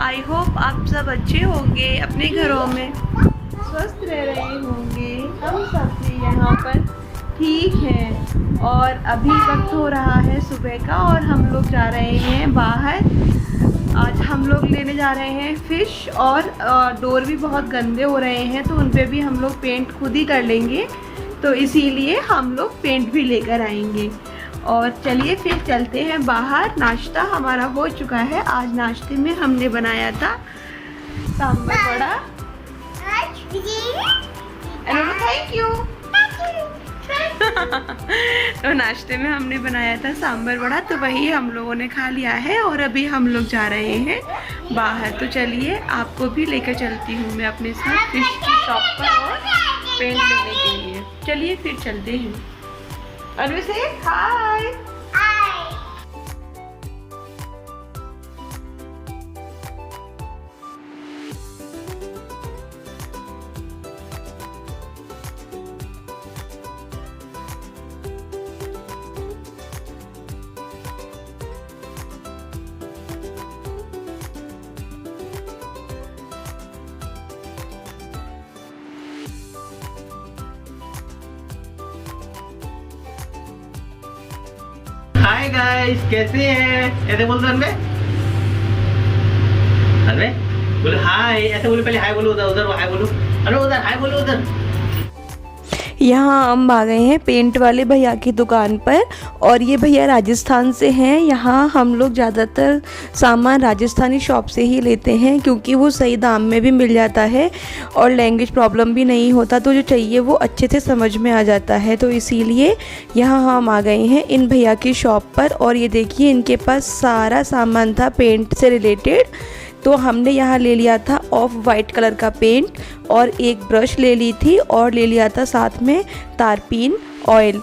I hope आप सब अच्छे होंगे, अपने घरों में स्वस्थ रह रहे होंगे। हम सब भी यहाँ पर ठीक हैं और अभी वक्त हो रहा है सुबह का और हम लोग जा रहे हैं बाहर। आज हम लोग लेने जा रहे हैं फ़िश और डोर भी बहुत गंदे हो रहे हैं तो उन पे भी हम लोग पेंट खुद ही कर लेंगे, तो इसीलिए हम लोग पेंट भी लेकर आएंगे। और चलिए फिर चलते हैं बाहर। नाश्ता हमारा हो चुका है। आज नाश्ते में हमने बनाया था सांभर वड़ा। Thank you. तो नाश्ते में हमने बनाया था सांभर वड़ा, तो वही हम लोगों ने खा लिया है और अभी हम लोग जा रहे हैं बाहर। तो चलिए आपको भी लेकर चलती हूँ मैं अपने साथ फिश की शॉप पर और पेंट लेने के लिए। चलिए फिर चलते हैं। अनु से हाय। हाय गाइस, कैसे हैं? ऐसे बोल दो अनवे। अनवे बोले हाय, ऐसे बोले। पहले हाय बोलो, उधर उधर हाय बोलो। अरे उधर हाय बोलो, उधर। यहाँ हम आ गए हैं पेंट वाले भैया की दुकान पर और ये भैया राजस्थान से हैं। यहाँ हम लोग ज़्यादातर सामान राजस्थानी शॉप से ही लेते हैं क्योंकि वो सही दाम में भी मिल जाता है और लैंग्वेज प्रॉब्लम भी नहीं होता, तो जो चाहिए वो अच्छे से समझ में आ जाता है। तो इसीलिए यहाँ हम आ गए हैं इन भैया की शॉप पर और ये देखिए इनके पास सारा सामान था पेंट से रिलेटेड। तो हमने यहाँ ले लिया था ऑफ वाइट कलर का पेंट और एक ब्रश ले ली थी और ले लिया था साथ में तारपीन ऑयल।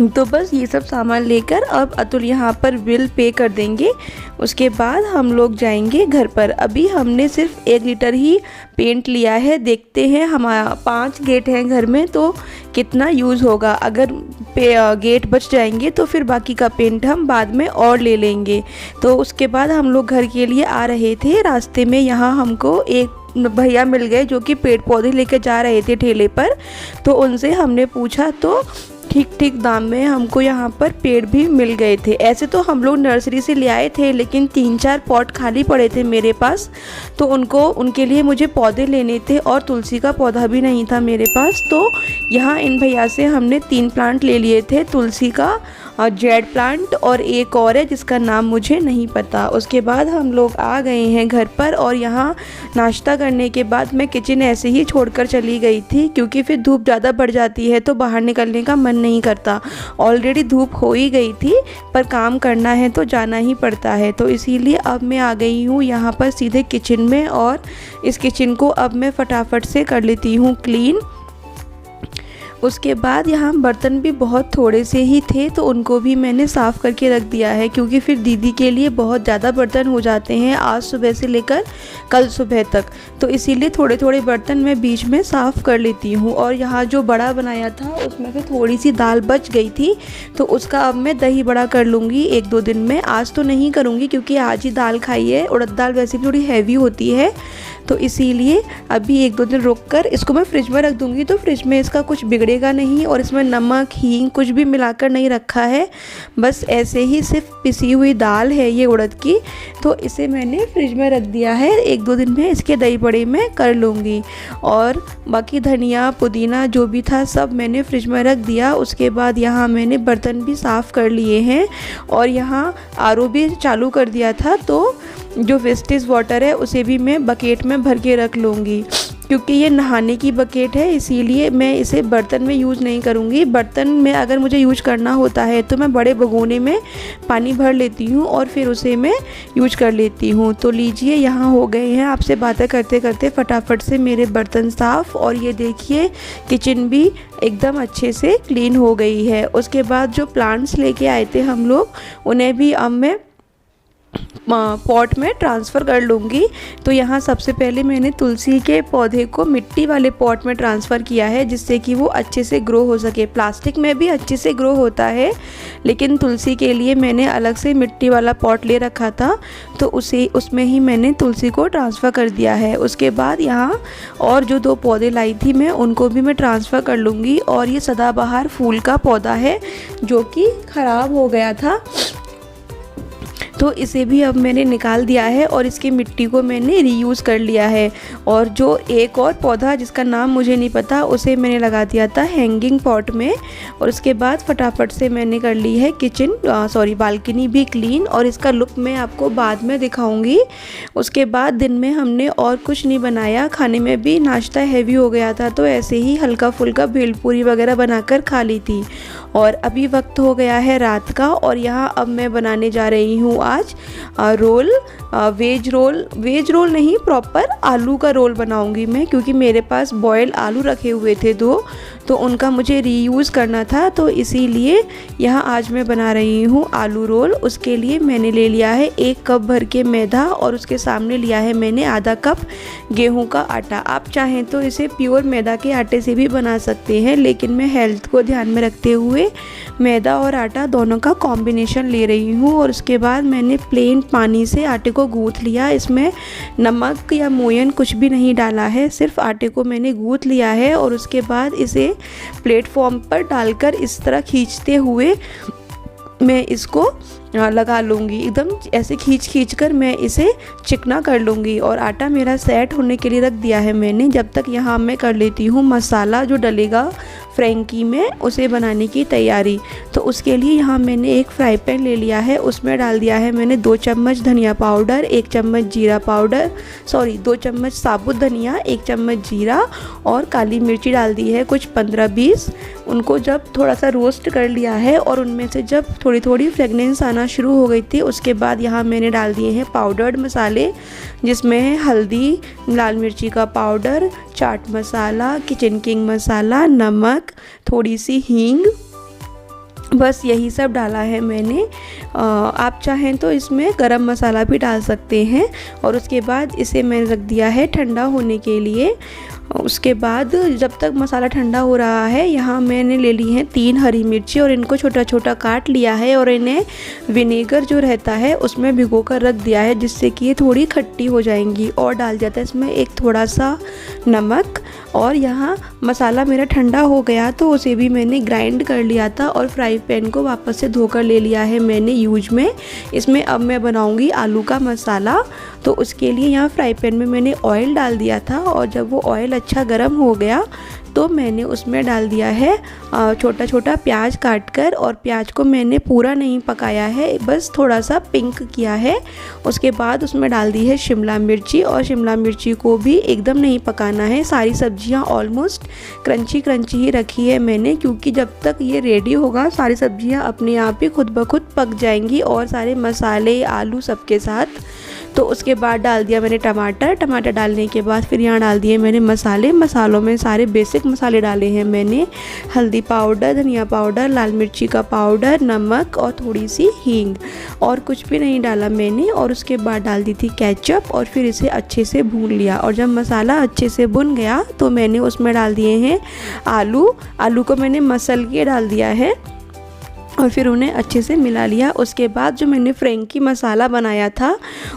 तो बस ये सब सामान लेकर अब अतुल यहाँ पर बिल पे कर देंगे, उसके बाद हम लोग जाएंगे घर पर। अभी हमने सिर्फ 1 लीटर ही पेंट लिया है। देखते हैं, हमारा 5 गेट हैं घर में तो कितना यूज़ होगा। अगर गेट बच जाएंगे तो फिर बाकी का पेंट हम बाद में और ले लेंगे। तो उसके बाद हम लोग घर के लिए आ रहे थे। रास्ते में यहाँ हमको एक भैया मिल गए जो कि पेड़ पौधे लेकर जा रहे थे ठेले पर। तो उनसे हमने पूछा तो ठीक दाम में हमको यहाँ पर पेड़ भी मिल गए थे। ऐसे तो हम लोग नर्सरी से ले आए थे लेकिन 3-4 पॉट खाली पड़े थे मेरे पास, तो उनके लिए मुझे पौधे लेने थे और तुलसी का पौधा भी नहीं था मेरे पास। तो यहाँ इन भैया से हमने 3 प्लांट ले लिए थे, तुलसी का, जेड प्लांट और एक और है जिसका नाम मुझे नहीं पता। उसके बाद हम लोग आ गए हैं घर पर और यहाँ नाश्ता करने के बाद मैं किचन ऐसे ही छोड़कर चली गई थी क्योंकि फिर धूप ज़्यादा बढ़ जाती है तो बाहर निकलने का मन नहीं करता। ऑलरेडी धूप हो ही गई थी पर काम करना है तो जाना ही पड़ता है, तो इसीलिए अब मैं आ गई हूँ यहाँ पर सीधे किचन में और इस किचन को अब मैं फटाफट से कर लेती हूँ क्लीन। उसके बाद यहाँ बर्तन भी बहुत थोड़े से ही थे तो उनको भी मैंने साफ़ करके रख दिया है क्योंकि फिर दीदी के लिए बहुत ज़्यादा बर्तन हो जाते हैं आज सुबह से लेकर कल सुबह तक, तो इसीलिए थोड़े थोड़े बर्तन मैं बीच में साफ़ कर लेती हूँ। और यहाँ जो बड़ा बनाया था उसमें से थोड़ी सी दाल बच गई थी तो उसका अब मैं दही बड़ा कर लूँगी 1-2 दिन में। आज तो नहीं करूँगी क्योंकि आज ही दाल खाई है, उड़द दाल वैसे भी थोड़ी हैवी होती है, तो इसीलिए अभी 1-2 दिन रुक कर इसको मैं फ्रिज में रख दूँगी। तो फ्रिज में इसका कुछ बिगड़ेगा नहीं और इसमें नमक हींग कुछ भी मिलाकर नहीं रखा है, बस ऐसे ही सिर्फ पिसी हुई दाल है ये उड़द की, तो इसे मैंने फ्रिज में रख दिया है। 1-2 दिन में इसके दही बड़े में कर लूँगी। और बाकी धनिया पुदीना जो भी था सब मैंने फ्रिज में रख दिया। उसके बाद यहाँ मैंने बर्तन भी साफ़ कर लिए हैं और यहाँ आरओ भी चालू कर दिया था, तो जो वेस्टेज वाटर है उसे भी मैं बकेट में भर के रख लूँगी क्योंकि ये नहाने की बकेट है, इसीलिए मैं इसे बर्तन में यूज़ नहीं करूँगी। बर्तन में अगर मुझे यूज करना होता है तो मैं बड़े भगोने में पानी भर लेती हूँ और फिर उसे मैं यूज कर लेती हूँ। तो लीजिए यहाँ हो गए हैं आपसे बातें करते करते फटाफट से मेरे बर्तन साफ़ और ये देखिए किचन भी एकदम अच्छे से क्लीन हो गई है। उसके बाद जो प्लांट्स लेके आए थे हम लोग उन्हें भी अब मैं पॉट में ट्रांसफ़र कर लूँगी। तो यहाँ सबसे पहले मैंने तुलसी के पौधे को मिट्टी वाले पॉट में ट्रांसफ़र किया है, जिससे कि वो अच्छे से ग्रो हो सके। प्लास्टिक में भी अच्छे से ग्रो होता है, लेकिन तुलसी के लिए मैंने अलग से मिट्टी वाला पॉट ले रखा था, तो उसमें ही मैंने तुलसी को ट्रांसफ़र कर दिया है। उसके बाद यहाँ और जो 2 पौधे लाई थी मैं, उनको भी मैं ट्रांसफ़र कर लूँगी। और ये सदाबहार फूल का पौधा है जो कि ख़राब हो गया था, तो इसे भी अब मैंने निकाल दिया है और इसकी मिट्टी को मैंने रीयूज़ कर लिया है। और जो एक और पौधा जिसका नाम मुझे नहीं पता, उसे मैंने लगा दिया था हैंगिंग पॉट में। और उसके बाद फटाफट से मैंने कर ली है बालकनी भी क्लीन, और इसका लुक मैं आपको बाद में दिखाऊंगी। उसके बाद दिन में हमने और कुछ नहीं बनाया, खाने में भी नाश्ता हैवी हो गया था, तो ऐसे ही हल्का फुल्का भेलपूरी वगैरह बनाकर खा ली थी। और अभी वक्त हो गया है रात का, और यहाँ अब मैं बनाने जा रही हूँ आज रोल, वेज रोल नहीं, प्रॉपर आलू का रोल बनाऊंगी मैं, क्योंकि मेरे पास बॉयल आलू रखे हुए थे 2, तो उनका मुझे रीयूज़ करना था, तो इसीलिए यहाँ आज मैं बना रही हूँ आलू रोल। उसके लिए मैंने ले लिया है 1 कप भर के मैदा, और उसके सामने लिया है मैंने आधा कप गेहूं का आटा। आप चाहें तो इसे प्योर मैदा के आटे से भी बना सकते हैं, लेकिन मैं हेल्थ को ध्यान में रखते हुए मैदा और आटा दोनों का कॉम्बिनेशन ले रही हूँ। और उसके बाद मैंने प्लेन पानी से आटे को गूँथ लिया, इसमें नमक या मोयन कुछ भी नहीं डाला है, सिर्फ आटे को मैंने गूँथ लिया है। और उसके बाद इसे प्लेटफॉर्म पर डालकर इस तरह खींचते हुए मैं इसको लगा लूँगी, एकदम ऐसे खींच कर मैं इसे चिकना कर लूँगी। और आटा मेरा सेट होने के लिए रख दिया है मैंने। जब तक यहाँ मैं कर लेती हूँ मसाला जो डलेगा फ्रेंकी में, उसे बनाने की तैयारी। तो उसके लिए यहाँ मैंने एक फ्राई पैन ले लिया है, उसमें डाल दिया है मैंने 2 चम्मच धनिया पाउडर, 1 चम्मच जीरा पाउडर, 2 चम्मच साबुत धनिया, 1 चम्मच जीरा, और काली मिर्ची डाल दी है कुछ 15-20। उनको जब थोड़ा सा रोस्ट कर लिया है और उनमें से जब थोड़ी थोड़ी फ्रेगनेंस आना शुरू हो गई थी, उसके बाद यहाँ मैंने डाल दिए हैं पाउडर्ड मसाले, जिसमें है हल्दी, लाल मिर्ची का powder, chaat masala, kitchen king मसाला, नमक, थोड़ी सी हींग, बस यही सब डाला है मैंने। आप चाहें तो इसमें गरम मसाला भी डाल सकते हैं। और उसके बाद इसे मैंने रख दिया है ठंडा होने के लिए। उसके बाद जब तक मसाला ठंडा हो रहा है, यहाँ मैंने ले ली हैं 3 हरी मिर्ची, और इनको छोटा छोटा काट लिया है, और इन्हें विनेगर जो रहता है उसमें भिगो कर रख दिया है, जिससे कि ये थोड़ी खट्टी हो जाएंगी। और डाल जाता है इसमें एक थोड़ा सा नमक। और यहाँ मसाला मेरा ठंडा हो गया, तो उसे भी मैंने ग्राइंड कर लिया था, और फ्राई पैन को वापस से धोकर ले लिया है मैंने यूज में। इसमें अब मैं बनाऊँगी आलू का मसाला। तो उसके लिए यहाँ फ्राई पैन में मैंने ऑयल डाल दिया था, और जब वो ऑयल अच्छा गर्म हो गया तो मैंने उसमें डाल दिया है छोटा छोटा प्याज काट कर। और प्याज को मैंने पूरा नहीं पकाया है, बस थोड़ा सा पिंक किया है। उसके बाद उसमें डाल दी है शिमला मिर्ची, और शिमला मिर्ची को भी एकदम नहीं पकाना है। सारी सब्जियां ऑलमोस्ट क्रंची ही रखी है मैंने, क्योंकि जब तक ये रेडी होगा सारी सब्जियां अपने आप ही खुद ब खुद पक जाएंगी, और सारे मसाले आलू सबके साथ। तो उसके बाद डाल दिया मैंने टमाटर डालने के बाद फिर यहाँ डाल दिए मैंने मसालों में सारे बेसिक मसाले डाले हैं मैंने, हल्दी पाउडर, धनिया पाउडर, लाल मिर्ची का पाउडर, नमक और थोड़ी सी हींग, और कुछ भी नहीं डाला मैंने। और उसके बाद डाल दी थी केचप, और फिर इसे अच्छे से भून लिया। और जब मसाला अच्छे से भुन गया तो मैंने उसमें डाल दिए हैं आलू को मैंने मसल के डाल दिया है, और फिर उन्हें अच्छे से मिला लिया। उसके बाद जो मैंने फ्रेंकी मसाला बनाया था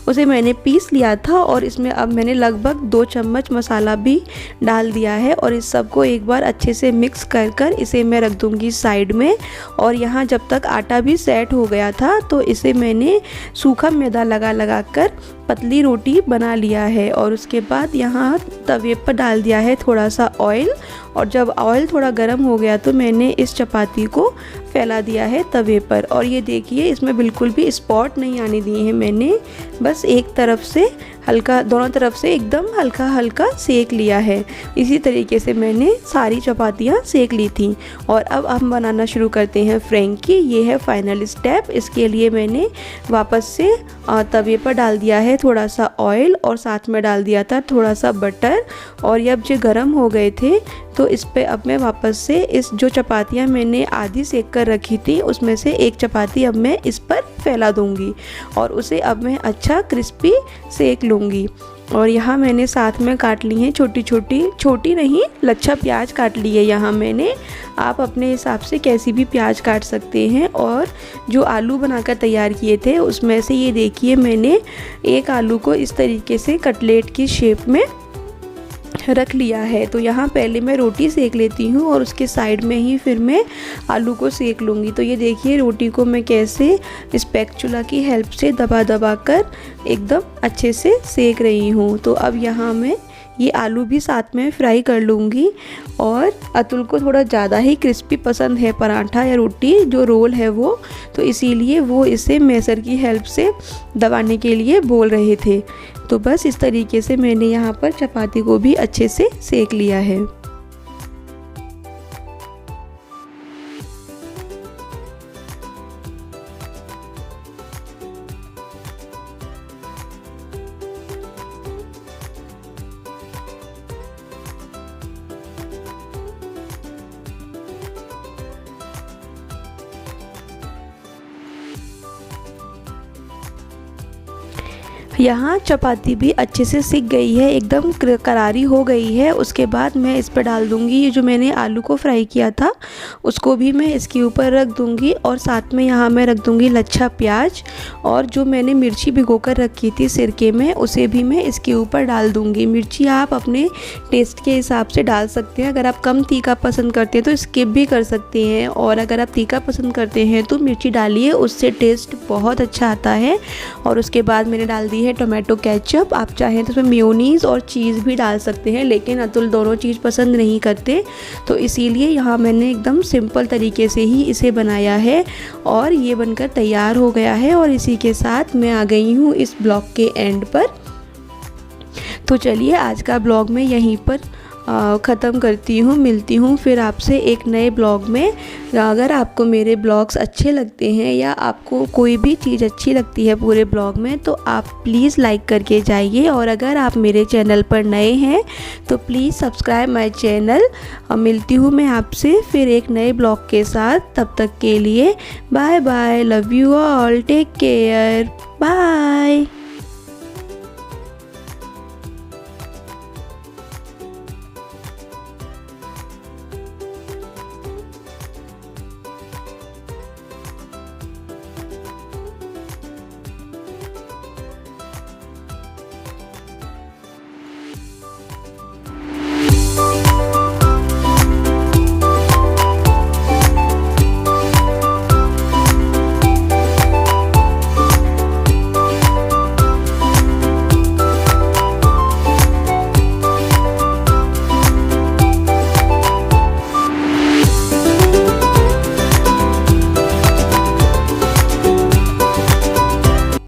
उसे मैंने पीस लिया था, और इसमें अब मैंने लगभग 2 चम्मच मसाला भी डाल दिया है। और इस सब को एक बार अच्छे से मिक्स कर इसे मैं रख दूँगी साइड में। और यहाँ जब तक आटा भी सेट हो गया था तो इसे मैंने सूखा मैदा लगा कर पतली रोटी बना लिया है। और उसके बाद यहाँ तवे पर डाल दिया है थोड़ा सा ऑयल, और जब ऑयल थोड़ा गर्म हो गया तो मैंने इस चपाती को फैला दिया है तवे पर। और ये देखिए इसमें बिल्कुल भी स्पॉट नहीं आने दिए हैं मैंने, बस एक तरफ से हल्का, दोनों तरफ से एकदम हल्का हल्का सेक लिया है। इसी तरीके से मैंने सारी चपातियाँ सेक ली थी। और अब हम बनाना शुरू करते हैं फ्रेंकी। ये है फाइनल स्टेप। इसके लिए मैंने वापस से तवे पर डाल दिया है थोड़ा सा ऑयल और साथ में डाल दिया था थोड़ा सा बटर। और ये अब जो गर्म हो गए थे तो इस पे अब मैं वापस से इस जो चपातियाँ मैंने आधी सेक कर रखी थी उसमें से एक चपाती अब मैं इस पर फैला दूँगी और उसे अब मैं अच्छा क्रिस्पी सेक लूँगी। और यहाँ मैंने साथ में काट ली हैं छोटी नहीं लच्छा प्याज काट ली है यहाँ मैंने। आप अपने हिसाब से कैसी भी प्याज काट सकते हैं। और जो आलू बनाकर तैयार किए थे उसमें से ये देखिए मैंने एक आलू को इस तरीके से कटलेट की शेप में रख लिया है। तो यहाँ पहले मैं रोटी सेक लेती हूँ और उसके साइड में ही फिर मैं आलू को सेक लूँगी। तो ये देखिए रोटी को मैं कैसे स्पैचुला की हेल्प से दबा दबा कर एकदम अच्छे से सेक रही हूँ। तो अब यहाँ मैं ये आलू भी साथ में फ्राई कर लूँगी। और अतुल को थोड़ा ज़्यादा ही क्रिस्पी पसंद है पराठा या रोटी जो रोल है वो, तो इसीलिए वो इसे मैसर की हेल्प से दबाने के लिए बोल रहे थे। तो बस इस तरीके से मैंने यहाँ पर चपाती को भी अच्छे से सेक लिया है। यहाँ चपाती भी अच्छे से सिक गई है, एकदम करारी हो गई है। उसके बाद मैं इस पर डाल दूँगी ये जो मैंने आलू को फ्राई किया था उसको भी मैं इसके ऊपर रख दूँगी। और साथ में यहाँ मैं रख दूँगी लच्छा प्याज और जो मैंने मिर्ची भिगो कर रखी थी सिरके में उसे भी मैं इसके ऊपर डाल दूँगी। मिर्ची आप अपने टेस्ट के हिसाब से डाल सकते हैं। अगर आप कम तीखा पसंद करते हैं तो स्किप भी कर सकते हैं, और अगर आप तीखा पसंद करते हैं तो मिर्ची डालिए, उससे टेस्ट बहुत अच्छा आता है। और उसके बाद मैंने डाल दी है टोमेटो केचप। आप चाहें तो उसमें मेयोनीज़ और चीज़ भी डाल सकते हैं, लेकिन अतुल दोनों चीज़ पसंद नहीं करते तो इसीलिए यहाँ मैंने एकदम सिंपल तरीके से ही इसे बनाया है। और ये बनकर तैयार हो गया है। और इसी के साथ मैं आ गई हूँ इस ब्लॉग के एंड पर। तो चलिए आज का ब्लॉग मैं यहीं पर ख़त्म करती हूँ। मिलती हूँ फिर आपसे एक नए ब्लॉग में। अगर आपको मेरे ब्लॉग्स अच्छे लगते हैं या आपको कोई भी चीज़ अच्छी लगती है पूरे ब्लॉग में तो आप प्लीज़ लाइक करके जाइए। और अगर आप मेरे चैनल पर नए हैं तो प्लीज़ सब्सक्राइब माय चैनल। मिलती हूँ मैं आपसे फिर एक नए ब्लॉग के साथ। तब तक के लिए bye bye, love you all, take care, bye.